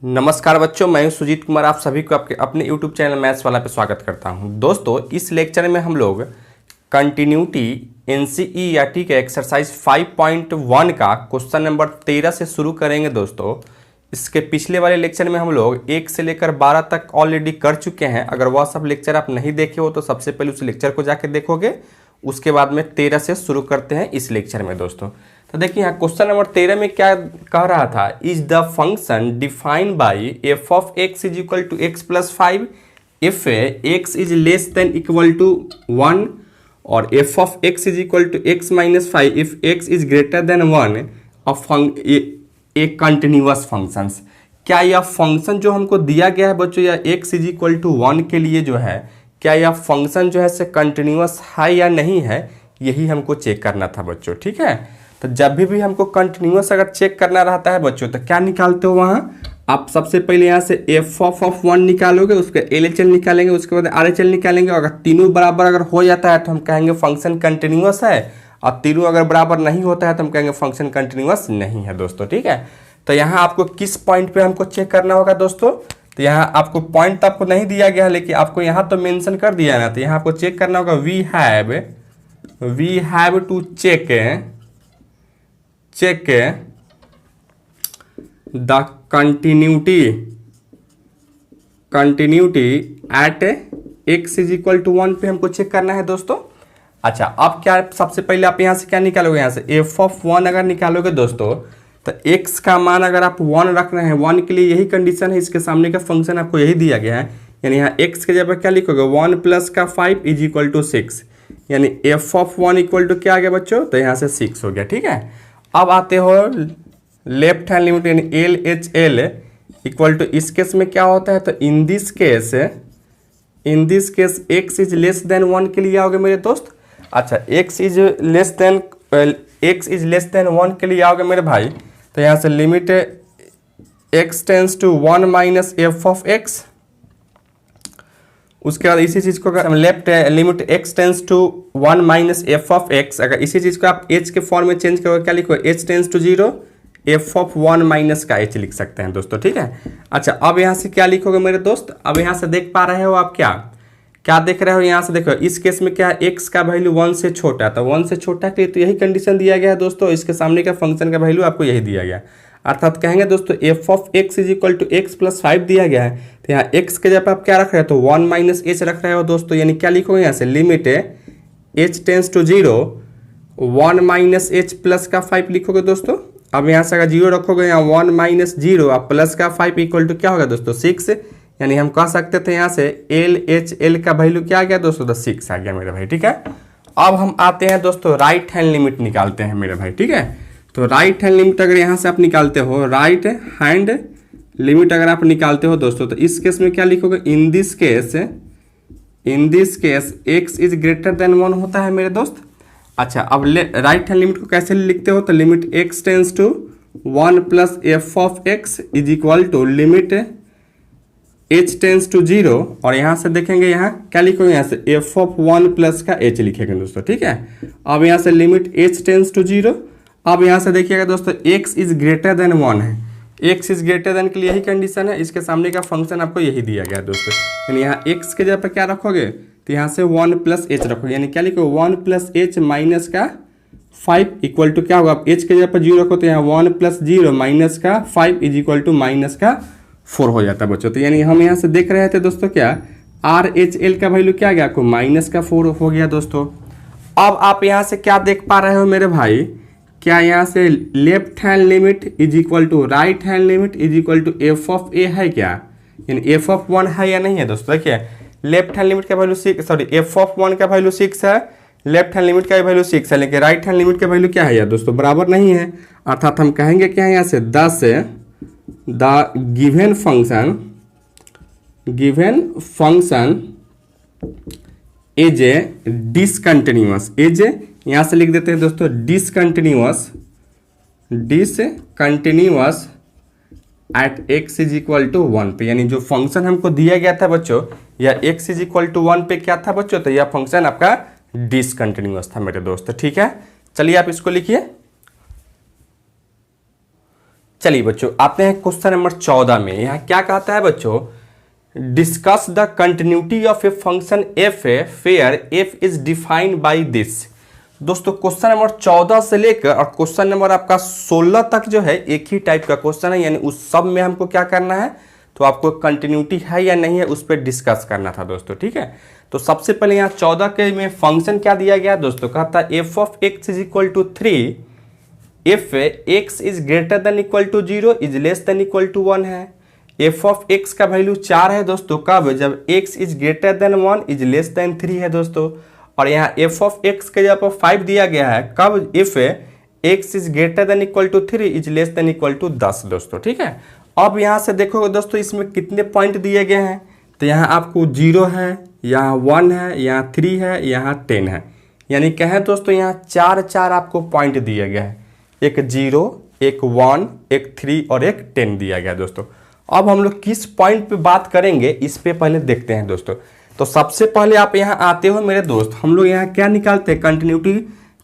नमस्कार बच्चों, मैं हूं सुजीत कुमार। आप सभी को आपके अपने YouTube चैनल मैथ्स वाला पे स्वागत करता हूं। दोस्तों, इस लेक्चर में हम लोग कंटिन्यूटी NCERT के एक्सरसाइज 5.1 का क्वेश्चन नंबर 13 से शुरू करेंगे। दोस्तों, इसके पिछले वाले लेक्चर में हम लोग 1 से लेकर 12 तक ऑलरेडी कर चुके हैं। अगर वह सब लेक्चर आप नहीं देखे हो तो सबसे पहले उस लेक्चर को जाके देखोगे, उसके बाद में 13 से शुरू करते हैं इस लेक्चर में। दोस्तों, तो देखिए यहाँ क्वेश्चन नंबर 13 में क्या कह रहा था, is the function defined by f of x is equal to x plus 5 if x is less than equal to 1 और f of x is equal to x minus 5 if x is greater than 1 a continuous function. क्या यह function जो हमको दिया गया है बच्चों, या एक्स इज इक्वल टू 1 के लिए जो है, क्या यह फंक्शन जो है से कंटिन्यूअस है या नहीं है, यही हमको चेक करना था बच्चों। ठीक है, तो जब भी हमको कंटिन्यूअस अगर चेक करना रहता है बच्चों, तो क्या निकालते हो वहाँ, आप सबसे पहले यहाँ से एफ ऑफ 1 निकालोगे, उसके LHL निकालेंगे, उसके बाद RHL निकालेंगे। अगर तीनों बराबर अगर हो जाता है तो हम कहेंगे फंक्शन कंटिन्यूअस है, और तीनों अगर बराबर नहीं होता है तो हम कहेंगे फंक्शन कंटिन्यूअस नहीं है दोस्तों। ठीक है, तो यहाँ आपको किस पॉइंट पे हमको चेक करना होगा दोस्तों, तो यहाँ आपको पॉइंट तो आपको नहीं दिया गया है, लेकिन आपको यहाँ तो मेंशन कर दिया है ना, तो यहाँ आपको चेक करना होगा we have to check the continuity at x is equal to 1 पे हमको चेक करना है दोस्तों। अच्छा, अब क्या सबसे पहले आप यहाँ से क्या निकालोगे, यहाँ से एफ ऑफ 1 अगर निकालोगे दोस्तों, तो एक्स का मान अगर आप 1 रख रहे हैं, 1 के लिए यही कंडीशन है, इसके सामने का फंक्शन आपको यही दिया गया है, यानी यहाँ एक्स के जगह क्या लिखोगे 1 प्लस का 5 इज इक्वल टू 6, यानी एफ ऑफ 1 इक्वल टू क्या आ गया बच्चों, तो यहाँ से 6 हो गया। ठीक है, अब आते हो लेफ्ट हैंड लिमिट यानी LHL इक्वल टू, इस केस में क्या होता है, तो in this case x is less then 1 के लिए आओगे मेरे दोस्त। अच्छा, x इज लेस देन 1 के लिए आओगे मेरे भाई, तो यहाँ से limit x tends to 1 minus f of x. उसके बाद इसी चीज़ को अगर हम left limit x tends to 1 minus f of x, अगर इसी चीज़ को आप h के फॉर्म में चेंज करोगे, क्या लिखो h tends to 0 f of 1 minus का h लिख सकते हैं दोस्तों। ठीक है, अच्छा अब यहाँ से क्या लिखोगे मेरे दोस्त, अब यहाँ से देख पा रहे हो आप क्या देख रहे हो, यहाँ से देखो इस केस में क्या है, x का वैल्यू 1 से छोटा है, तो 1 से छोटा के लिए तो यही कंडीशन दिया गया है दोस्तों, इसके सामने का फंक्शन का वैल्यू आपको यही दिया गया, अर्थात कहेंगे दोस्तों f of x is equal to x plus 5 दिया गया है, तो यहाँ x के जब आप क्या रख रहे हो, तो 1 माइनस h रख रहे हो दोस्तों, यानी क्या लिखोगे यहाँ से limit h tends to 0 1 minus h plus का 5 लिखोगे दोस्तों। अब यहाँ से अगर 0 रखोगे, यहाँ 1 माइनस 0 और प्लस का 5 इक्वल टू क्या होगा दोस्तों 6, यानी हम कह सकते थे यहाँ से LHL का वैल्यू क्या आ गया दोस्तों, तो 6 आ गया मेरे भाई। ठीक है, अब हम आते हैं दोस्तों राइट हैंड लिमिट निकालते हैं मेरे भाई। ठीक है, तो राइट हैंड लिमिट अगर यहाँ से आप निकालते हो, राइट हैंड लिमिट अगर आप निकालते हो दोस्तों, तो इस केस में क्या लिखोगे, in this case x is greater than 1 होता है मेरे दोस्त। अच्छा, अब राइट हैंड लिमिट को कैसे लिखते हो, तो limit x tends to 1 plus f of x is equal to limit h tends to 0, और यहाँ से देखेंगे यहाँ क्या लिखोगे, यहाँ से एफ ऑफ 1 प्लस का h लिखेंगे दोस्तों। ठीक है, अब यहाँ से लिमिट h टेंस टू 0, अब यहाँ से देखिएगा दोस्तों x इज ग्रेटर देन 1 है, x इज ग्रेटर देन के लिए यही कंडीशन है, इसके सामने का फंक्शन आपको यही दिया गया है दोस्तों, यानी यहाँ x के जगह पर क्या रखोगे, तो यहाँ से 1 प्लस h रखोगे, यानी क्या लिखो 1 प्लस h माइनस का 5 इक्वल टू क्या होगा, आप h के जगह पर 0 रखो, तो यहाँ 1 प्लस 0 माइनस का 5 इज इक्वल टू माइनस का 4 हो जाता है बच्चों। तो यानी हम यहाँ से देख रहे थे दोस्तों क्या, RHL का वैल्यू क्या आ गया आपको, माइनस का 4 हो गया दोस्तों। अब आप यहाँ से क्या देख पा रहे हो मेरे भाई, क्या यहाँ से left hand limit is equal to right hand limit is equal to F of A है क्या, यानी एफ ऑफ 1 है या नहीं है दोस्तों। देखिए लेफ्ट हैंड लिमिट का वैल्यू 6, सॉरी एफ ऑफ 1 का वैल्यू 6 है, लेफ्ट हैंड लिमिट का वैल्यू 6 है, लेकिन राइट हैंड लिमिट का वैल्यू क्या है यार दोस्तों, बराबर नहीं है, अर्थात हम कहेंगे क्या है यहाँ से the given function is a discontinuous, is यहाँ से लिख देते हैं दोस्तों discontinuous at x is equal to 1 पे, यानी जो फंक्शन हमको दिया गया था बच्चों, या x इज इक्वल टू 1 पे क्या था बच्चों, तो यह फंक्शन आपका डिसकंटिन्यूअस था मेरे दोस्त। ठीक है, चलिए आप इसको लिखिए। चलिए बच्चों आते हैं क्वेश्चन नंबर 14 में। यहाँ क्या कहता है बच्चों, discuss the continuity of a function F fair F is defined by this. दोस्तों क्वेश्चन नंबर 14 से लेकर और क्वेश्चन नंबर आपका 16 तक जो है एक ही टाइप का क्वेश्चन है, यानी उस सब में हमको क्या करना है, तो आपको कंटिन्यूटी है या नहीं है उस पर डिस्कस करना था दोस्तों। ठीक है, तो सबसे पहले यहाँ 14 के में फंक्शन क्या दिया गया दोस्तों, कहता है f of x is equal to 3 if x is greater than equal to 0 is less than equal to 1 है। एफ ऑफ एक्स का वैल्यू 4 है दोस्तों, कब, जब x is greater than 1 is less than 3 है दोस्तों। और यहाँ एफ ऑफ एक्स के जगह पर 5 दिया गया है, कब, if x is greater than equal to 3 is less than equal to 10 दोस्तों। ठीक है, अब यहाँ से देखोगे दोस्तों इसमें कितने पॉइंट दिए गए हैं, तो यहाँ आपको 0 है, यहाँ 1 है, यहाँ 3 है, यहाँ 10 है, यानी कहें दोस्तों यहाँ 4 आपको पॉइंट दिए गए हैं, एक 0, एक 1, एक 3 और एक 10 दिया गया दोस्तों। अब हम लोग किस पॉइंट पे बात करेंगे इस पे पहले देखते हैं दोस्तों। तो सबसे पहले आप यहाँ आते हो मेरे दोस्त, हम लोग यहाँ क्या निकालते हैं, कंटिन्यूटी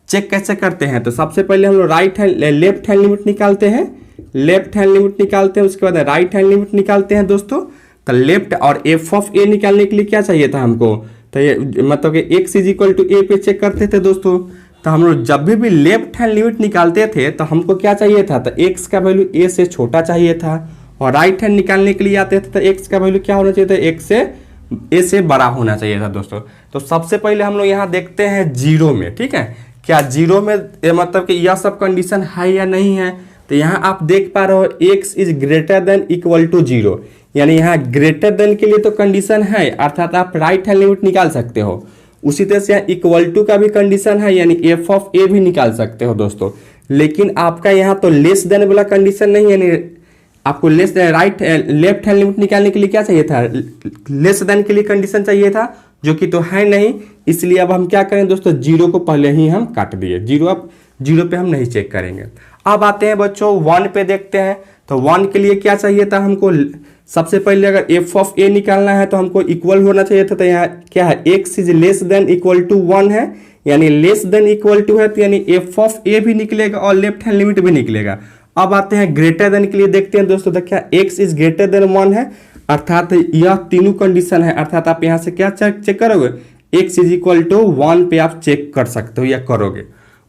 चेक कैसे करते हैं। तो सबसे पहले हम लोग लेफ्ट हैंड लिमिट निकालते हैं, लेफ्ट हैंड लिमिट निकालते हैं, उसके बाद राइट हैंड लिमिट निकालते हैं दोस्तों। तो लेफ्ट और एफ ऑफ ए निकालने के लिए क्या चाहिए था हमको, तो ये मतलब कि एक्स इज इक्वल टू ए पे चेक करते थे दोस्तों। तो हम लोग जब भी लेफ्ट हैंड लिमिट निकालते थे तो हमको क्या चाहिए था, तो एक्स का वैल्यू ए से छोटा चाहिए था, और राइट हैंड निकालने के लिए आते थे तो एक्स का वैल्यू क्या होना चाहिए था, एक्स से ए से बड़ा होना चाहिए था दोस्तों। तो सबसे पहले हम लोग यहाँ देखते हैं 0 में। ठीक है, क्या 0 में मतलब कि यह सब कंडीशन है या नहीं है। तो यहाँ आप देख पा रहे हो x is greater than equal to 0, यानी यहाँ ग्रेटर देन के लिए तो कंडीशन है, अर्थात आप राइट हैंड लिमिट निकाल सकते हो। उसी तरह से यहाँ इक्वल टू का भी कंडीशन है, यानी एफ ऑफ ए भी निकाल सकते हो दोस्तों। लेकिन आपका यहाँ तो लेस देन वाला कंडीशन नहीं, यानी आपको लेस लेफ्ट हैंड लिमिट निकालने के लिए क्या चाहिए था, लेस देन के लिए कंडीशन चाहिए था, जो कि तो है नहीं। इसलिए अब हम क्या करें दोस्तों, 0 को पहले ही हम काट दिए, 0 पे हम नहीं चेक करेंगे। अब आते हैं बच्चों 1 पे देखते हैं। तो 1 के लिए क्या चाहिए था हमको, सबसे पहले अगर एफ ऑफ ए निकालना है तो हमको इक्वल होना चाहिए था। तो यहाँ क्या है, x is less than equal to 1 है, यानी लेस देन इक्वल टू है, तो यानी एफ ऑफ ए भी निकलेगा और लेफ्ट हैंड लिमिट भी निकलेगा। अब आते हैं ग्रेटर देन के लिए देखते हैं दोस्तों। देखिए एक्स इज ग्रेटर देन 1 है, अर्थात यह तीनों कंडीशन है, अर्थात आप यहाँ से क्या चेक करोगे, एक्स इज इक्वल टू 1 पे आप चेक कर सकते हो या करोगे।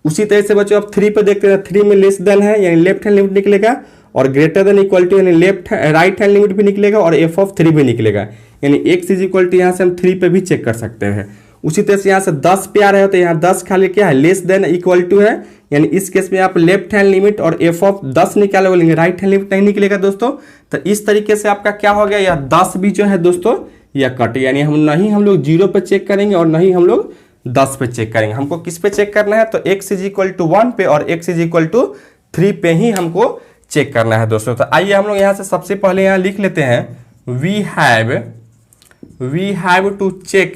उसी तरह से बच्चों आप 3 पे देखते हैं, 3 में लेस देन है यानी लेफ्ट हैंड लिमिट निकलेगा, और ग्रेटर देन इक्वल टू यानी राइट हैंड लिमिट भी निकलेगा और एफ ऑफ 3 भी निकलेगा, यानी एक्स इज इक्वल टू यहाँ से हम 3 पे भी चेक कर सकते हैं। उसी तरह से यहाँ से 10 पे आ रहे हो तो यहाँ 10 खाली क्या है, लेस देन इक्वल टू है, यानी इस केस में आप लेफ्ट हैंड लिमिट और एफ ऑफ 10 निकाले बोलेंगे, राइट हैंड लिमिट नहीं निकलेगा दोस्तों। तो इस तरीके से आपका क्या हो गया, यह 10 भी जो है दोस्तों यह कट, यानी हम लोग 0 पे चेक करेंगे और नहीं हम लोग 10 पे चेक करेंगे। हमको किस पे चेक करना है, तो एक्स इज इक्वल टू 1 पे और एक्स इज इक्वल टू 3 पे ही हमको चेक करना है दोस्तों। तो आइए हम लोग यहाँ से सबसे पहले यहाँ लिख लेते हैं, we have to check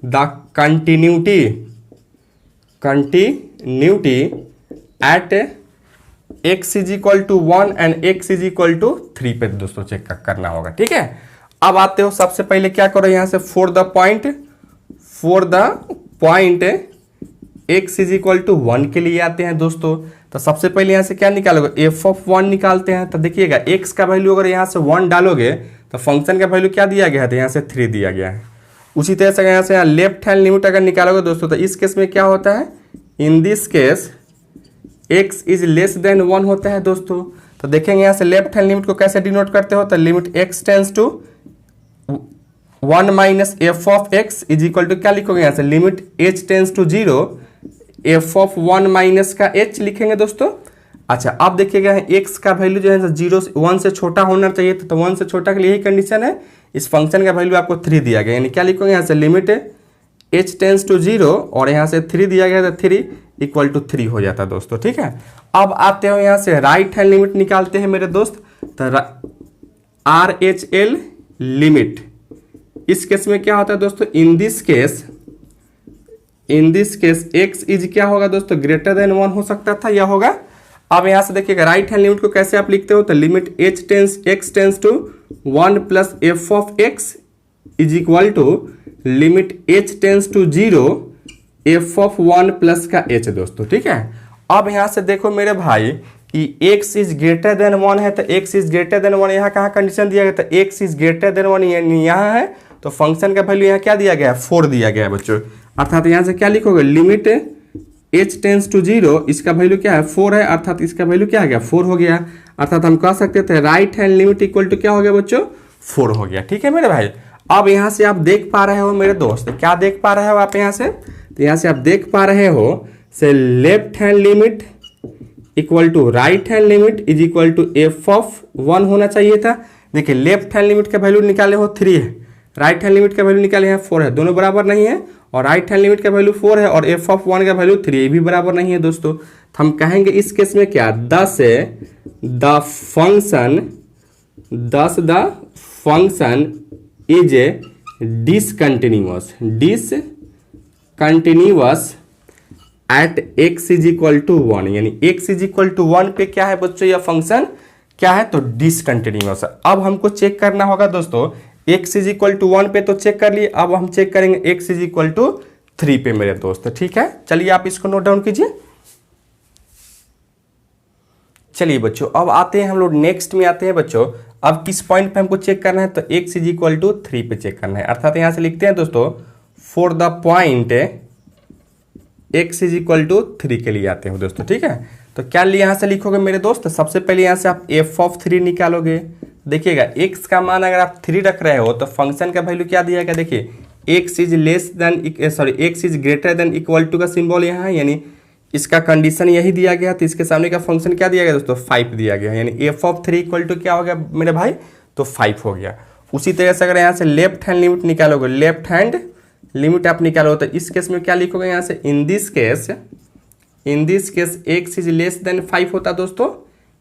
the continuity at x is equal to 1 and x is equal to 3 पे दोस्तों चेक करना होगा। ठीक है, अब आते हो सबसे पहले क्या करो, यहाँ से for the point x is equal to 1 के लिए आते हैं दोस्तों। तो सबसे पहले यहाँ से क्या निकालोगे, एफ ऑफ 1 निकालते हैं। तो देखिएगा एक्स का वैल्यू अगर यहाँ से 1 डालोगे तो फंक्शन का वैल्यू क्या दिया गया है, तो यहाँ से 3 दिया गया है। उसी तरह से यहाँ से लेफ्ट हैंड लिमिट अगर निकालोगे दोस्तों, तो इस केस में क्या होता है, in this case x is less then 1 होता है दोस्तों। तो देखेंगे यहाँ से लेफ्ट हैंड लिमिट को कैसे डिनोट करते हो, तो limit x tends to 1 minus f of x is equal to क्या लिखोगे, यहाँ से limit h tends to 0 f of 1 minus का एच लिखेंगे दोस्तों। अच्छा अब देखिएगा एक्स का वैल्यू जो है 1 से छोटा होना चाहिए, तो 1 से छोटा के लिए ही कंडीशन है, इस फंक्शन का वैल्यू आपको 3 दिया गया, यानी क्या लिखोगे यहाँ से लिमिट एच टेंस टू 0 और यहाँ से 3 दिया गया, तो 3 इक्वल टू 3 हो जाता है दोस्तों। ठीक है, अब आते हो यहाँ से राइट हैंड लिमिट निकालते हैं मेरे दोस्त। तो आर एच एल लिमिट, इस केस में क्या होता है दोस्तों, in this case x is क्या होगा दोस्तों, ग्रेटर देन 1 हो सकता था या होगा। अब यहां से देखिएगा राइट हैंड लिमिट को कैसे आप लिखते हो, तो limit h tends x tends to 1 plus f of x is equal to limit h tends to 0 f of 1 plus का एच दोस्तों। ठीक है, अब यहां से देखो मेरे भाई एक्स इज ग्रेटर देन 1 है तो एक्स इज ग्रेटर देन 1 यहाँ कहाँ कंडीशन दिया गया, तो एक्स इज ग्रेटर देन 1 यहाँ है तो फंक्शन का वैल्यू यहाँ क्या दिया गया है, 4 दिया गया है बच्चों। अर्थात यहाँ से क्या लिखोगे, लिमिट h टेंस टू 0, इसका वैल्यू क्या है 4 है, अर्थात इसका वैल्यू क्या आ गया 4 हो गया। अर्थात हम कह सकते थे right hand limit equal to क्या हो गया बच्चों, 4 हो गया। ठीक है मेरे भाई। अब यहाँ से आप देख पा रहे हो मेरे दोस्त, क्या देख पा रहे हो आप यहाँ से, तो यहाँ से आप देख पा रहे हो से left hand limit equal to right hand limit is equal to F of 1 होना चाहिए था। देखिए लेफ्ट हैंड लिमिट का वैल्यू निकाले हो 3 है, राइट हैंड लिमिट का वैल्यू निकाले हैं 4 है, दोनों बराबर नहीं है, और राइट हैंड लिमिट का वैल्यू 4 है और एफ ऑफ 1 का वैल्यू 3 ये भी बराबर नहीं है दोस्तों। तो हम कहेंगे इस केस में क्या, the function is a discontinuous at x is equal to 1, यानी x इज इक्वल टू 1 पे क्या है बच्चों, यह फंक्शन क्या है, तो डिसकंटिन्यूअस है। अब हमको चेक करना होगा दोस्तों, x इज इक्वल टू 1 पे तो चेक कर लिए, अब हम चेक करेंगे x इज इक्वल टू 3 पे मेरे दोस्त। ठीक है, चलिए आप इसको नोट डाउन कीजिए। चलिए बच्चों अब आते हैं हम लोग नेक्स्ट में आते हैं बच्चों। अब किस पॉइंट पे हमको चेक करना है, तो x इज इक्वल टू 3 पे चेक करना है। अर्थात यहां से लिखते हैं दोस्तों for the point x is equal to 3 के लिए आते हैं दोस्तों। ठीक है, तो क्या यहां से लिखोगे मेरे दोस्त, सबसे पहले यहां से आप f ऑफ 3 निकालोगे। देखिएगा x का मान अगर आप 3 रख रहे हो तो फंक्शन का वैल्यू क्या दिया गया, देखिए x is less than x is greater than equal to का सिंबल यहाँ है, यानी इसका कंडीशन यही दिया गया। तो इसके सामने का फंक्शन क्या दिया गया दोस्तों, 5 दिया गया, यानी f ऑफ 3 इक्वल टू क्या हो गया मेरे भाई, तो 5 हो गया। उसी तरह से अगर यहाँ से लेफ्ट हैंड लिमिट निकालोगे, लेफ्ट हैंड लिमिट आप निकालो तो इस केस में क्या लिखोगे यहाँ से, in this case x is less then 5 होता दोस्तों,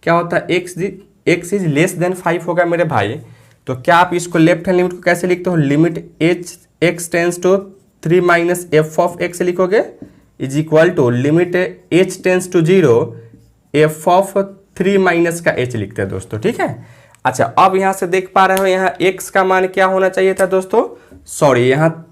क्या होता है x इज लेस देन 5 होगा मेरे भाई। तो क्या आप इसको लेफ्ट हैंड लिमिट को कैसे लिखते हो, limit x tends to 3 minus f of x लिखोगे is equal to limit h tends to 0 f of 3 minus का h लिखते हैं दोस्तों। ठीक है, अच्छा अब यहाँ से देख पा रहे हो यहाँ x का मान क्या होना चाहिए था दोस्तों, सॉरी यहाँ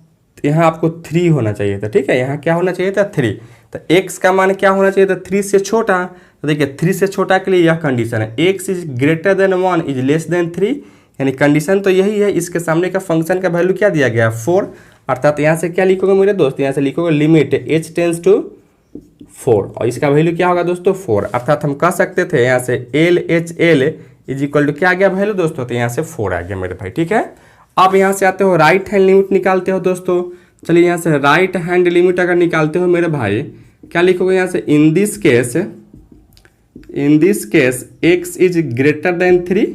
आपको 3 होना चाहिए था। ठीक है, यहाँ क्या होना चाहिए था 3, तो x का मान क्या होना चाहिए था 3 से छोटा। तो देखिए 3 से छोटा के लिए यह कंडीशन है, x is greater than 1 is less than 3, यानी कंडीशन तो यही है। इसके सामने का फंक्शन का वैल्यू क्या दिया गया 4, अर्थात यहाँ से क्या लिखोगे मेरे दोस्त, यहाँ से लिखोगे लिमिट h टेंस टू 4 और इसका वैल्यू क्या होगा दोस्तों 4। अर्थात हम कह सकते थे यहाँ से LHL इज इक्वल टू क्या आ गया वैल्यू दोस्तों, तो यहाँ से 4 आ गया मेरे भाई। ठीक है, अब यहाँ से आते हो राइट हैंड लिमिट निकालते हो दोस्तों। चलिए यहाँ से राइट हैंड लिमिट अगर निकालते हो मेरे भाई, क्या लिखोगे यहाँ से, in this case x is greater than 3।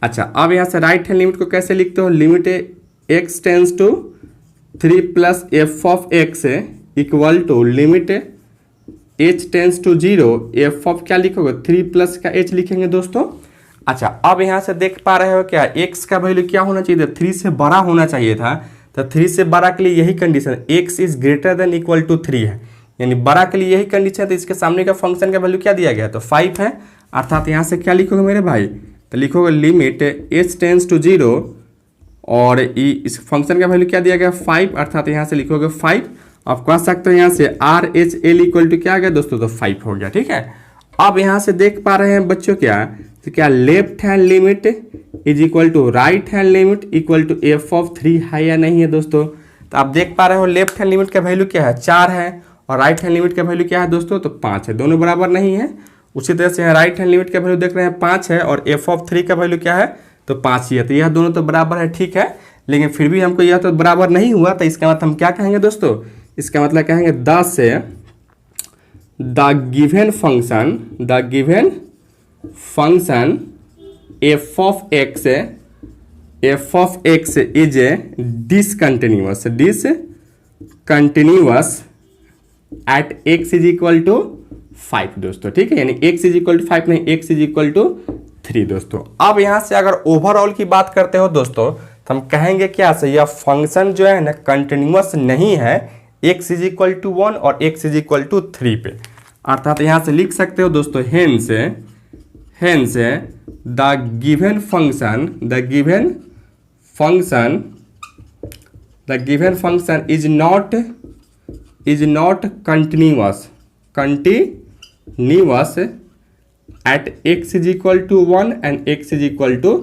अच्छा अब यहाँ से राइट हैंड लिमिट को कैसे लिखते हो, limit x tends to 3 plus f of x equal to limit h tends to 0 f of क्या लिखोगे 3 प्लस का h लिखेंगे दोस्तों। अच्छा अब यहाँ से देख पा रहे हो क्या, x का वैल्यू क्या होना चाहिए था, 3 से बड़ा होना चाहिए था। तो 3 से बड़ा के लिए यही condition, x is greater than equal to 3 है, यानी बड़ा के लिए यही कंडीशन है। तो इसके सामने का फंक्शन का वैल्यू क्या दिया गया, तो 5 है। अर्थात यहाँ से क्या लिखोगे मेरे भाई, तो लिखोगे लिमिट h टेंस टू 0 और इस फंक्शन का वैल्यू क्या दिया गया 5, अर्थात यहाँ से लिखोगे 5। आप कह सकते हो यहाँ से RHL इक्वल टू क्या आ गया दोस्तों, तो 5 हो गया। ठीक है, अब यहाँ से देख पा रहे हैं बच्चों क्या, तो क्या left hand limit is equal to right hand limit equal to F of 3 है या नहीं है दोस्तों। तो आप देख पा रहे हो लेफ्ट हैंड लिमिट का वैल्यू क्या है 4 है और राइट हैंड लिमिट का वैल्यू क्या है दोस्तों, तो 5 है, दोनों बराबर नहीं है। उसी तरह से यहाँ राइट हैंड लिमिट का वैल्यू देख रहे हैं 5 है और एफ ऑफ 3 का वैल्यू क्या है, तो 5 ही है। तो यह दोनों तो बराबर है, ठीक है, लेकिन फिर भी हमको यह तो बराबर नहीं हुआ। तो इसका मतलब हम क्या कहेंगे दोस्तों, इसका मतलब कहेंगे the given function f of x is a discontinuous at x is equal to 5 दोस्तों। ठीक है, यानी x इज इक्वल टू 5 नहीं, x इज इक्वल टू 3 दोस्तों। अब यहां से अगर ओवरऑल की बात करते हो दोस्तों, तो हम कहेंगे क्या से, यह फंक्शन जो है ना कंटिन्यूअस नहीं है x इज इक्वल टू 1 और x इज इक्वल टू 3 पे। अर्थात यहां से लिख सकते हो दोस्तों, hence the given function is not continuous at x is equal to 1 and x is equal to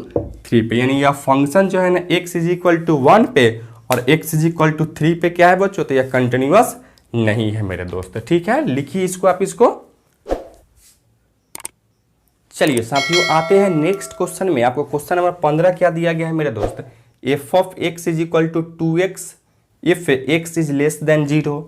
3 पे, यानी यह फंक्शन जो है ना x इज इक्वल टू 1 पे और x इज इक्वल टू 3 पे क्या है बच्चों, तो यह कंटिन्यूअस नहीं है मेरे दोस्त। ठीक है, लिखिए इसको आप इसको। चलिए साथियों आते हैं नेक्स्ट क्वेश्चन में। आपको क्वेश्चन नंबर 15 क्या दिया गया है मेरे दोस्त, f of x is equal to 2x if x is less than 0।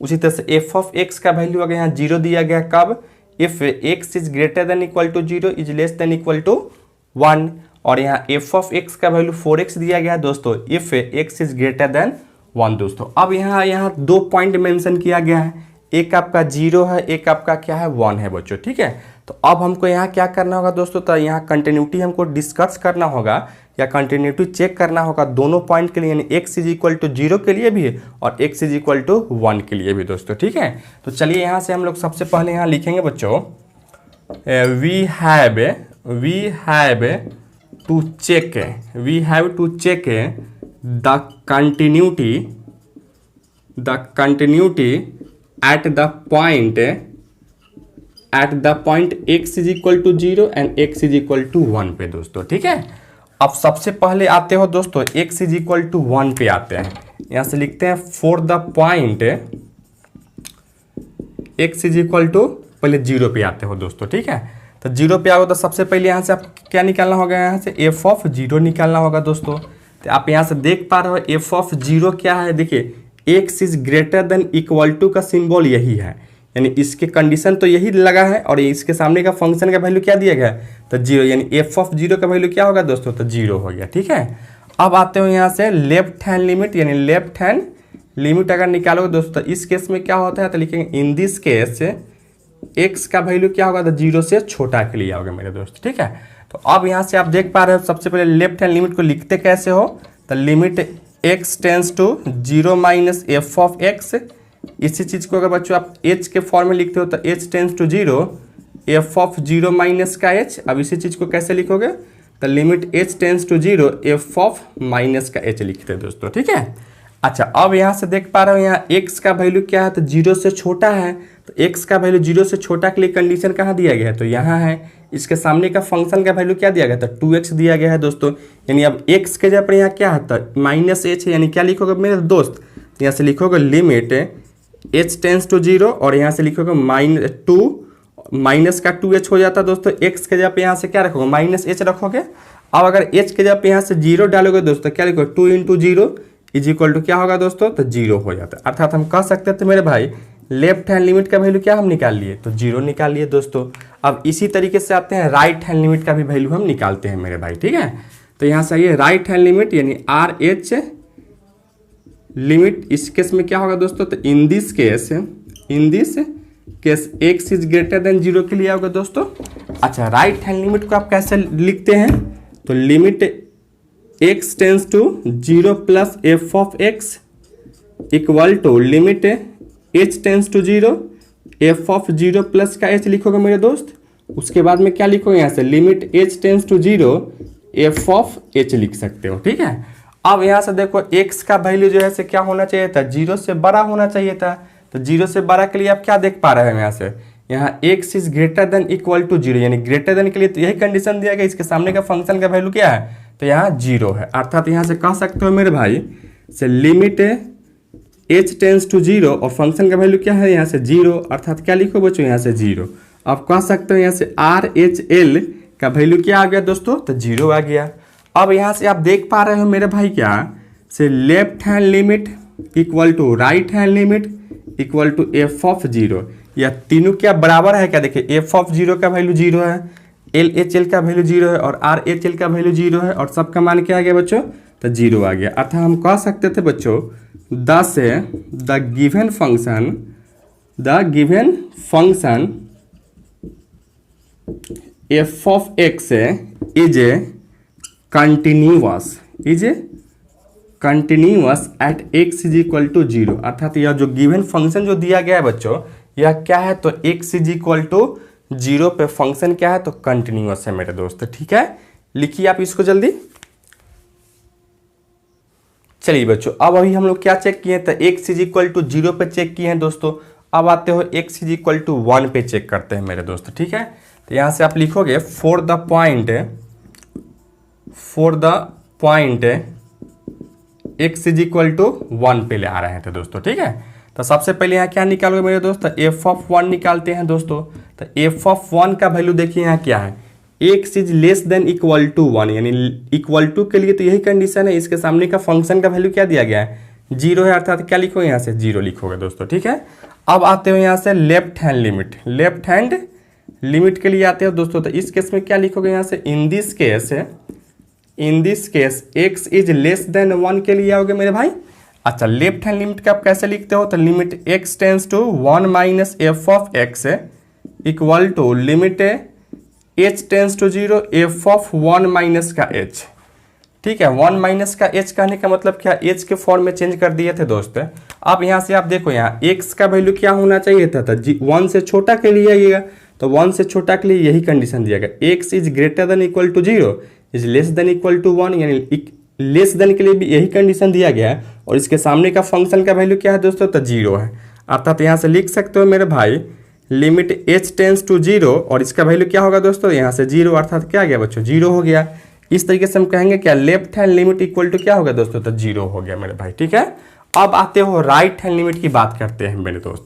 उसी तरह से एफ ऑफ एक्स का वैल्यू अगर यहाँ 0 दिया गया कब, if x is greater than equal to 0 is less than equal to 1। और यहाँ एफ ऑफ एक्स का वैल्यू 4x दिया गया है दोस्तों, if x is greater than 1 दोस्तों। अब यहाँ 2 पॉइंट मेंशन किया गया है, एक आपका 0 है, एक आपका क्या है 1 है बच्चों। ठीक है, तो अब हमको यहाँ क्या करना होगा दोस्तों, तो यहाँ कंटिन्यूटी हमको डिस्कस करना होगा या कंटिन्यूटी चेक करना होगा दोनों पॉइंट के लिए, यानी x इज इक्वल टू 0 के लिए भी और x इज इक्वल टू 1 के लिए भी दोस्तों। ठीक है, तो चलिए यहाँ से हम लोग सबसे पहले यहाँ लिखेंगे बच्चों, we have to check the continuity at the point x is equal to 0 and x is equal to 1 पे दोस्तों। ठीक है, अब सबसे पहले आते हो दोस्तों x इज इक्वल टू 1 पे आते हैं, यहाँ से लिखते हैं for the point x is equal to, पहले 0 पे आते हो दोस्तों। ठीक है, तो 0 पे आओ तो सबसे पहले यहाँ से आप क्या निकालना होगा, यहाँ से एफ ऑफ 0 निकालना होगा दोस्तों। तो आप यहाँ से देख पा रहे हो एफ ऑफ 0 क्या है, देखिए x is greater than equal to का सिंबल यही है, यानी इसके कंडीशन तो यही लगा है और इसके सामने का फंक्शन का वैल्यू क्या दिया गया है, तो 0, यानी एफ ऑफ 0 का वैल्यू क्या होगा दोस्तों, तो 0 हो गया। ठीक है, अब आते हो यहाँ से लेफ्ट हैंड लिमिट, यानी लेफ्ट हैंड लिमिट अगर निकालोगे दोस्तों, इस केस में क्या होता है, तो लिखेंगे इन दिस केस x का वैल्यू क्या होगा, तो 0 से छोटा के लिए होगा मेरे दोस्त। ठीक है, तो अब यहाँ से आप देख पा रहे हो सबसे पहले लेफ्ट हैंड लिमिट को लिखते कैसे हो, तो limit x tends to 0 minus f of x. इसी चीज़ को अगर बच्चों आप h के फॉर्म में लिखते हो तो h tends to 0 f of 0 minus का h। अब इसी चीज़ को कैसे लिखोगे, तो limit h tends to 0 f of minus का h लिखते हैं दोस्तों। ठीक है, अच्छा अब यहाँ से देख पा रहे हो यहाँ x का वैल्यू क्या है, तो 0 से छोटा है, तो x का वैल्यू 0 से छोटा के लिए कंडीशन कहाँ दिया गया है, तो यहाँ है। इसके सामने का फंक्शन का वैल्यू क्या दिया गया था, 2x दिया गया है दोस्तों, यानी अब x के जगह पर यहाँ क्या है, तो माइनस h है, यानी क्या लिखोगे मेरे दोस्त, यहाँ से लिखोगे लिमिट h टेंस टू 0 और यहाँ से लिखोगे माइनस का 2h हो जाता है दोस्तों। x के जगह पे यहाँ से क्या रखोगे, माइनस h रखोगे। अब अगर h के जगह पे यहाँ से 0 डालोगे दोस्तों, क्या लिखोगे 2 इंटू 0 इज इक्वल टू क्या होगा दोस्तों, तो 0 हो जाता है। अर्थात हम कह सकते थे मेरे भाई लेफ्ट हैंड लिमिट का वैल्यू क्या हम निकाल लिए, तो 0 निकाल लिए दोस्तों। अब इसी तरीके से आते हैं राइट हैंड लिमिट का भी वैल्यू हम निकालते हैं मेरे भाई। ठीक है, तो यहाँ से आइए राइट हैंड लिमिट यानी RH लिमिट, इस केस में क्या होगा दोस्तों, तो in this case x is greater then 0 के लिए होगा दोस्तों। अच्छा राइट हैंड लिमिट को आप कैसे लिखते हैं, तो limit x tends to 0 plus f of x equal to limit h tends to 0 f of 0 plus का h लिखोगे मेरे दोस्त। उसके बाद में क्या लिखोगे, यहाँ से limit h tends to 0 f of h लिख सकते हो। ठीक है, अब यहाँ से देखो x का वैल्यू जो है से क्या होना चाहिए था, 0 से बड़ा होना चाहिए था, तो 0 से बड़ा के लिए आप क्या देख पा रहे हैं, यहाँ से यहाँ x is greater than equal to 0, यानी ग्रेटर देन के लिए तो यही कंडीशन दिया गया, इसके सामने का फंक्शन का वैल्यू क्या है, तो यहाँ 0 है। अर्थात यहाँ से कह सकते हो मेरे भाई से लिमिट h टेंस टू 0 और फंक्शन का वैल्यू क्या है, यहाँ से 0, अर्थात क्या लिखो बच्चों, यहाँ से 0। आप कह सकते हो यहाँ से RHL का वैल्यू क्या आ गया दोस्तों, तो 0 आ गया। अब यहाँ से आप देख पा रहे हो मेरे भाई क्या से left hand limit equal to right hand limit equal to F of 0, या तीनों क्या बराबर है क्या, देखिए एफ ऑफ 0 का वैल्यू 0 है, LHL का वैल्यू 0 है और RHL का वैल्यू 0 है और सबका मान क्या आ गया बच्चों, तो 0 आ गया। अर्थात हम कह सकते थे बच्चों the given function f of x is continuous at x is equal to 0। अर्थात यह जो गिवन फंक्शन जो दिया गया है बच्चों, यह क्या है, तो x इज इक्वल टू 0 पे फंक्शन क्या है, तो कंटिन्यूअस है मेरे दोस्त। ठीक है, लिखिए आप इसको जल्दी। चलिए बच्चों, अब अभी हम लोग क्या चेक किए, तो x इज इक्वल टू 0 पे चेक किए हैं दोस्तों। अब आते हो x इज इक्वल टू 1 पे चेक करते हैं मेरे दोस्त। ठीक है, तो यहाँ से आप लिखोगे for the point x is equal to 1 पे ले आ रहे हैं तो दोस्तों, ठीक है। तो सबसे पहले यहाँ क्या निकालोगे मेरे दोस्त, एफ ऑफ 1 निकालते हैं दोस्तों। तो एफ ऑफ 1 का वैल्यू देखिए यहाँ क्या है, x is less than equal to 1, यानी इक्वल टू के लिए तो यही कंडीशन है। इसके सामने का फंक्शन का वैल्यू क्या दिया गया है, 0 है, अर्थात क्या लिखोगे यहाँ से 0 लिखोगे दोस्तों, ठीक है। अब आते हो यहाँ से लेफ्ट हैंड लिमिट के लिए आते हो दोस्तों। तो इस केस में क्या लिखोगे यहाँ से, in this case x is less then 1 के लिए आओगे मेरे भाई। अच्छा, लेफ्ट हैंड लिमिट का आप कैसे लिखते हो, तो limit x tends to 1 minus f of x equal to limit h tends to 0 f of 1 minus का h, ठीक है। 1 माइनस का h कहने का मतलब क्या, h के फॉर्म में चेंज कर दिए थे दोस्त। अब यहाँ से आप देखो, यहाँ x का वैल्यू क्या होना चाहिए था, 1 से छोटा के लिए आइएगा, तो 1 से छोटा के लिए यही कंडीशन दिया गया, x is greater than equal to 0 is less than equal to 1, यानी लेस देन के लिए भी यही कंडीशन दिया गया है। और इसके सामने का फंक्शन का वैल्यू क्या है दोस्तों, तो 0 है। अर्थात यहाँ से लिख सकते हो मेरे भाई लिमिट h टेंस टू 0, और इसका वैल्यू क्या होगा दोस्तों, यहाँ से 0, अर्थात क्या आ गया बच्चों, 0 हो गया। इस तरीके से हम कहेंगे क्या, left hand limit equal to क्या होगा दोस्तों, तो 0 हो गया मेरे भाई, ठीक है। अब आते हो राइट हैंड लिमिट की बात करते हैं मेरे दोस्त।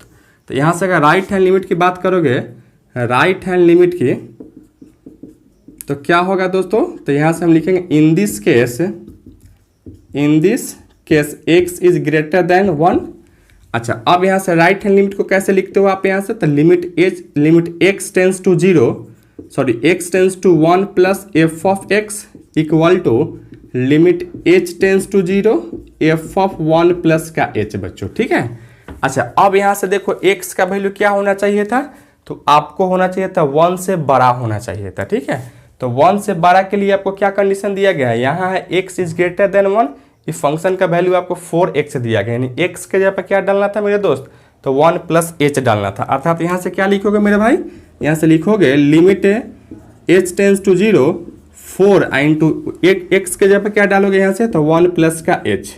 तो यहाँ से अगर राइट हैंड लिमिट की बात करोगे, राइट हैंड लिमिट की, तो क्या होगा दोस्तों, तो यहाँ से हम लिखेंगे in this case x is greater than 1। अच्छा, अब यहाँ से राइट हैंड लिमिट को कैसे लिखते हो आप यहाँ से, तो limit x tends to 1 plus f of x equal to limit h tends to 0 f of 1 plus का h बच्चों, ठीक है। अच्छा, अब यहाँ से देखो x का वैल्यू क्या होना चाहिए था, तो आपको होना चाहिए था 1 से बड़ा होना चाहिए था, ठीक है। तो 1 से बड़ा के लिए आपको क्या कंडीशन दिया गया है, यहाँ है x इज ग्रेटर देन 1, इस फंक्शन का वैल्यू आपको 4x दिया गया, यानी x के जगह पर क्या डालना था मेरे दोस्त, तो 1 प्लस h डालना था। अर्थात यहाँ से क्या लिखोगे मेरे भाई, यहाँ से लिखोगे limit h tends to 0 4 into x के जगह पर क्या डालोगे यहाँ से, तो 1 प्लस का h।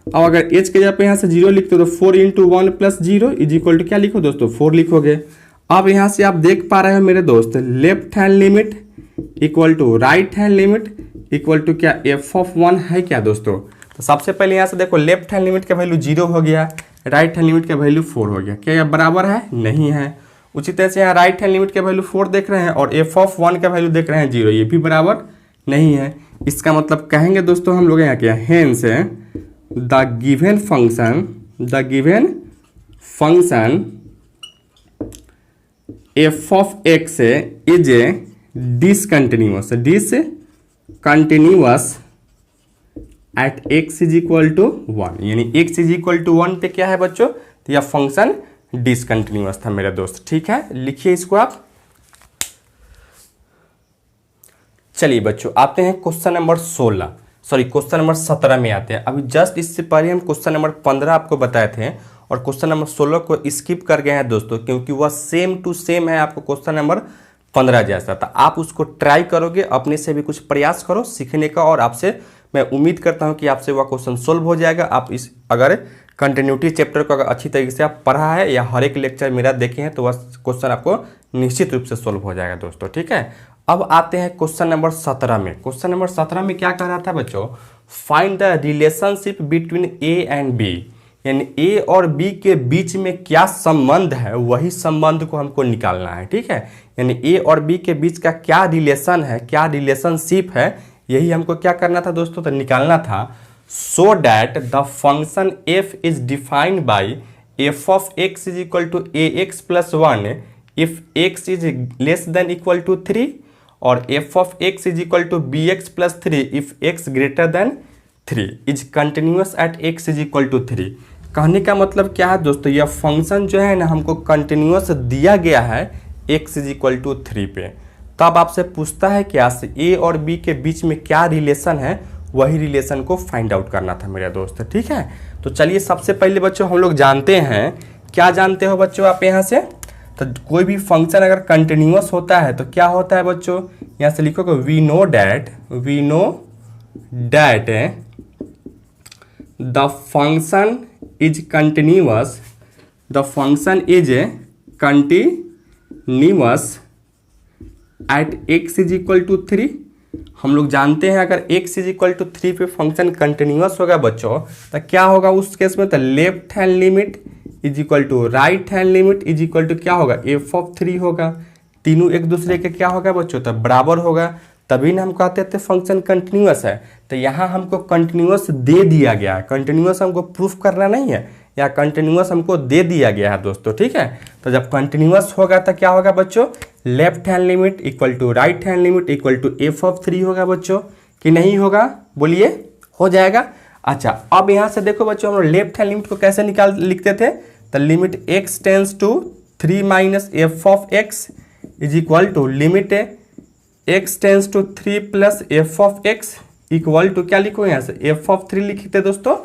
अब अगर h के जगह पर यहाँ से 0 लिखते हो तो 4 into 1 plus 0 is equal to क्या लिखो दोस्तों, 4 लिखोगे। अब यहाँ से आप देख पा रहे हो मेरे दोस्त, left hand limit equal to right hand limit equal to क्या, एफ ऑफ 1 है क्या दोस्तों। तो सबसे पहले यहाँ से देखो, लेफ्ट हैंड लिमिट का वैल्यू 0 हो गया, राइट हैंड लिमिट का वैल्यू 4 हो गया, क्या यह बराबर है, नहीं है। उसी तरह से यहाँ राइट हैंड लिमिट का वैल्यू 4 देख रहे हैं और एफ ऑफ 1 का वैल्यू देख रहे हैं 0, ये भी बराबर नहीं है। इसका मतलब कहेंगे दोस्तों हम लोग यहाँ क्या, hence the given function f of x is discontinuous at x is equal to 1, यानी x इज इक्वल टू 1 पे क्या है बच्चों, तो यह फंक्शन डिसकंटिन्यूअस था मेरे दोस्त, ठीक है। लिखिए इसको आप। चलिए बच्चों, आते हैं क्वेश्चन नंबर 17 में आते हैं। अभी जस्ट इससे पहले हम क्वेश्चन नंबर 15 आपको बताए थे और क्वेश्चन नंबर 16 को स्किप कर गए हैं दोस्तों, क्योंकि वह सेम टू सेम है आपको क्वेश्चन नंबर 15 जैसा था। आप उसको ट्राई करोगे, अपने से भी कुछ प्रयास करो सीखने का, और आपसे मैं उम्मीद करता हूं कि आपसे वह क्वेश्चन सोल्व हो जाएगा। आप इस अगर कंटिन्यूटी चैप्टर को अगर अच्छी तरीके से आप पढ़ा है या हर एक लेक्चर मेरा देखे हैं तो वह क्वेश्चन आपको निश्चित रूप से सोल्व हो जाएगा दोस्तों, ठीक है। अब आते हैं क्वेश्चन नंबर 17 में। क्वेश्चन नंबर 17 में क्या कह रहा था बच्चों, find the relationship between a and b, यानी ए और बी के बीच में क्या संबंध है, वही संबंध को हमको निकालना है, ठीक है। यानी ए और बी के बीच का क्या रिलेशन है, क्या रिलेशनशिप है, यही हमको क्या करना था दोस्तों, तो निकालना था। So that the function f is defined by f of x is equal to a x plus 1 if x is less than equal to 3 और f of x is equal to b x plus 3 if x greater than 3 is continuous at x is equal to 3। कहने का मतलब क्या है दोस्तों, यह function जो है ना हमको कंटिन्यूअस दिया गया है एक्स इज इक्वल टू 3 पे। तब आपसे पूछता है क्या, ए और बी के बीच में क्या रिलेशन है, वही रिलेशन को फाइंड आउट करना था मेरे दोस्त, ठीक है। तो चलिए सबसे पहले बच्चों हम लोग जानते हैं, क्या जानते हो बच्चों आप यहाँ से, तो कोई भी फंक्शन अगर कंटिन्यूअस होता है तो क्या होता है बच्चों, यहाँ से लिखोगे we know that the function is continuous at x is equal to 3। हम लोग जानते हैं अगर x इज इक्वल टू 3 पे फंक्शन कंटिन्यूअस होगा बच्चों तो क्या होगा उस केस में, तो left hand limit is equal to right hand limit is equal to क्या होगा, f(3) होगा। तीनों एक दूसरे के क्या होगा बच्चों, तो बराबर होगा, तभी ना हम कहते थे फंक्शन कंटिन्यूअस है। तो यहाँ हमको कंटिन्यूअस दे दिया गया है, कंटिन्यूअस हमको प्रूफ करना नहीं है, या कंटिन्यूअस हमको दे दिया गया है दोस्तों, ठीक है। तो जब कंटिन्यूअस होगा तो क्या होगा बच्चों, left hand limit equal to right hand limit equal to f(3) होगा बच्चों, कि नहीं होगा, बोलिए, हो जाएगा। अच्छा अब यहाँ से देखो बच्चों, हम लोग लेफ्ट हैंड लिमिट को कैसे लिखते थे, तो limit x tends to 3 minus f(x) is equal to limit x tends to 3 plus f(x) equal to क्या लिखो यहाँ से f(3) लिखते दोस्तों।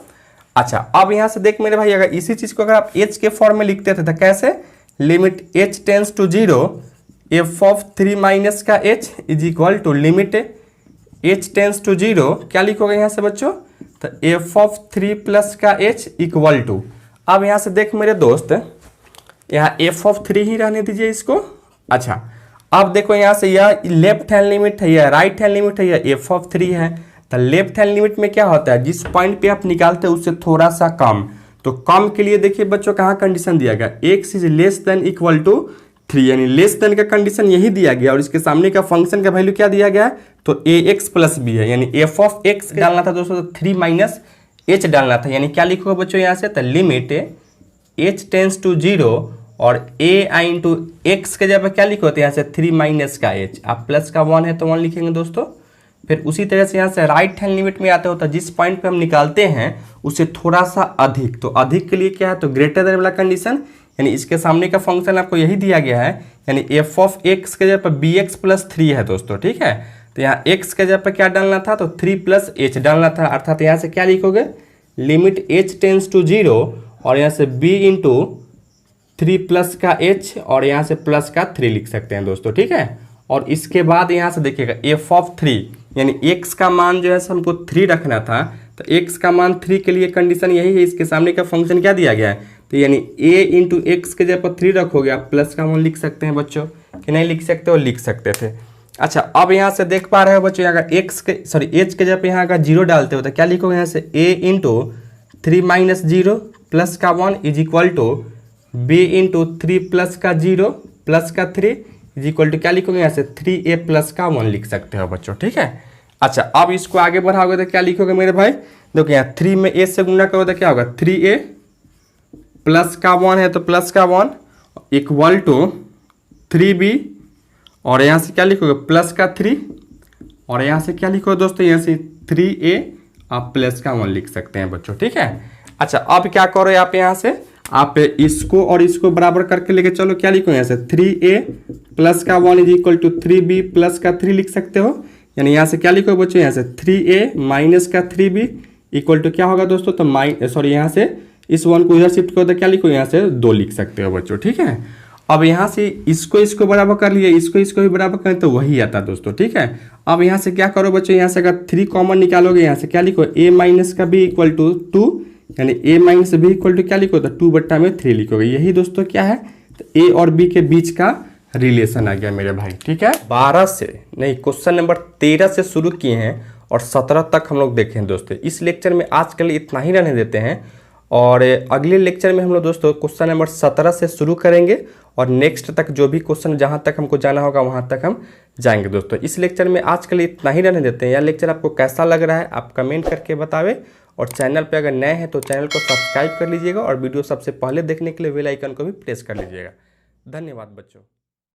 अच्छा अब यहाँ से देख मेरे भाई, अगर इसी चीज को अगर आप h के फॉर्म में लिखते थे तो कैसे, limit h tends to 0 f(3) minus का h is equal to limit h tends to 0 क्या लिखोगे यहाँ से बच्चों, तो f(3) प्लस का h इक्वल टू, अब यहाँ से देख मेरे दोस्त, यहाँ f(3) ही रहने दीजिए इसको। अच्छा अब देखो यहाँ से यह लेफ्ट हैंड लिमिट है, यह राइट हैंड लिमिट है, यह f(3) है। तो लेफ्ट हैंड लिमिट में क्या होता है, जिस पॉइंट पे आप निकालते हैं उससे थोड़ा सा कम, तो कम के लिए देखिए बच्चों कहाँ कंडीशन दिया गया, x is less than equal to 3, यानी लेस देन का कंडीशन यही दिया गया, और इसके सामने का फंक्शन का वैल्यू क्या दिया गया है, तो ax प्लस b है, यानी f(x) डालना था दोस्तों, तो 3 माइनस h डालना था, यानी क्या लिखोगे बच्चों यहाँ से, तो लिमिट h टेंस टू 0 और a इंटू x के जगह क्या लिखो, तो यहाँ से 3 माइनस का h, आप प्लस का 1 है तो 1 लिखेंगे दोस्तों। फिर उसी तरह से यहाँ से राइट हैंड लिमिट में आते होता है, जिस पॉइंट पे हम निकालते हैं उससे थोड़ा सा अधिक, तो अधिक के लिए क्या है, तो ग्रेटर देन वाला कंडीशन, यानी इसके सामने का फंक्शन आपको यही दिया गया है, यानी f(x) के जगह पर bx प्लस 3 है दोस्तों, ठीक है। तो यहाँ x के जगह पर क्या डालना था, तो 3 प्लस h डालना था, अर्थात यहाँ से क्या लिखोगे, लिमिट h टेंस टू 0 और यहाँ से b इंटू 3 प्लस का h और यहाँ से प्लस का 3 लिख सकते हैं दोस्तों, ठीक है। और इसके बाद यहाँ से देखिएगा f(3) यानी x का मान जो है हमको 3 रखना था, तो x का मान 3 के लिए कंडीशन यही है, इसके सामने का फंक्शन क्या दिया गया है, तो यानी a इंटू एक्स के जगह पर 3 रखोगे, आप प्लस का मान लिख सकते हैं बच्चों, कि नहीं लिख सकते हो, लिख सकते थे। अच्छा अब यहाँ से देख पा रहे हो बच्चों, अगर h के जगह पर यहाँ अगर 0 डालते हो तो क्या लिखोगे यहाँ से, a इंटू 3 माइनस 0 प्लस का 1 is equal to b into 3 plus का 0 प्लस का 3 इज इक्वल टू क्या लिखोगे यहाँ से 3a प्लस का 1 लिख सकते हो बच्चों, ठीक है। अच्छा अब इसको आगे बढ़ाओगे तो क्या लिखोगे मेरे भाई, देखो यहाँ 3 में a से गुना करोगे तो क्या होगा, 3a प्लस का 1 है तो प्लस का 1 इक्वल टू 3b, और यहाँ से क्या लिखोगे प्लस का 3, और यहाँ से क्या लिखोगे दोस्तों, यहाँ से 3a आप प्लस का 1 लिख सकते हैं बच्चों, ठीक है। अच्छा अब क्या करो आप यहाँ से, आप इसको और इसको बराबर करके लेके चलो, क्या लिखो यहाँ से 3a प्लस का 1 is equal to 3b plus का 3 लिख सकते हो, यानी यहाँ से क्या लिखो बच्चों, यहाँ से 3a माइनस का 3b इक्वल टू क्या होगा दोस्तों, तो यहाँ से इस 1 को इधर शिफ्ट करो तो क्या लिखो यहाँ से 2 लिख सकते हो बच्चों, ठीक है। अब यहाँ से इसको बराबर कर लिए, इसको भी बराबर करें तो वही आता है दोस्तों, ठीक है। अब यहाँ से क्या करो बच्चों, यहाँ से अगर 3 कॉमन निकालोगे, यहाँ से क्या लिखो a माइनस का b इक्वल टू 2, यानी a minus b equal to क्या लिखो, तो 2/3 लिखोगे, यही दोस्तों क्या है, तो a और b के बीच का रिलेशन आ गया मेरे भाई, ठीक है। 12 से नहीं, क्वेश्चन नंबर 13 से शुरू किए हैं और 17 तक हम लोग देखे हैं दोस्तों। इस लेक्चर में आज के लिए इतना ही रहने देते हैं, और अगले लेक्चर में हम लोग दोस्तों क्वेश्चन नंबर 17 से शुरू करेंगे, और नेक्स्ट तक जो भी क्वेश्चन जहाँ तक हमको जाना होगा वहाँ तक हम जाएंगे दोस्तों। इस लेक्चर में आज के लिए इतना ही रहने देते हैं। यह लेक्चर आपको कैसा लग रहा है आप कमेंट करके बतावे, और चैनल पे अगर नए हैं तो चैनल को सब्सक्राइब कर लीजिएगा, और वीडियो सबसे पहले देखने के लिए बेल आइकन को भी प्रेस कर लीजिएगा। धन्यवाद बच्चों।